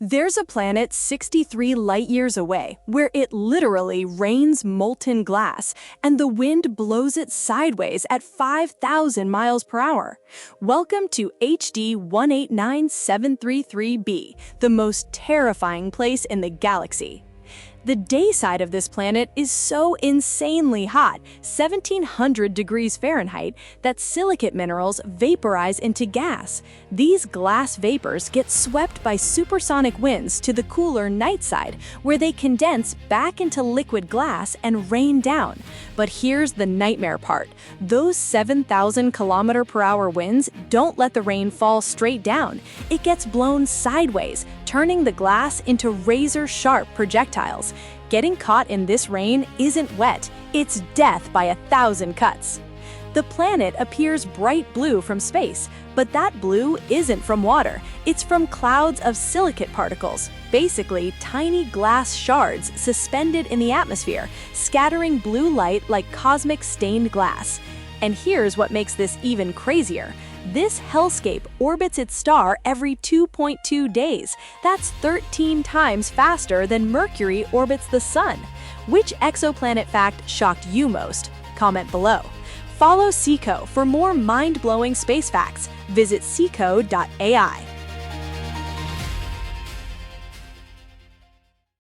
There's a planet 63 light-years away where it literally rains molten glass and the wind blows it sideways at 5,000 miles per hour. Welcome to HD 189733b, the most terrifying place in the galaxy. The day side of this planet is so insanely hot, 1700 degrees Fahrenheit, that silicate minerals vaporize into gas. These glass vapors get swept by supersonic winds to the cooler night side, where they condense back into liquid glass and rain down. But here's the nightmare part. Those 7,000-kilometer-per-hour winds don't let the rain fall straight down. It gets blown sideways, turning the glass into razor-sharp projectiles. Getting caught in this rain isn't wet, it's death by 1,000 cuts. The planet appears bright blue from space, but that blue isn't from water. It's from clouds of silicate particles, basically tiny glass shards suspended in the atmosphere, scattering blue light like cosmic stained glass. And here's what makes this even crazier. This hellscape orbits its star every 2.2 days. That's 13 times faster than Mercury orbits the Sun. Which exoplanet fact shocked you most? Comment below. Follow Sikho for more mind-blowing space facts. Visit Sikho.ai.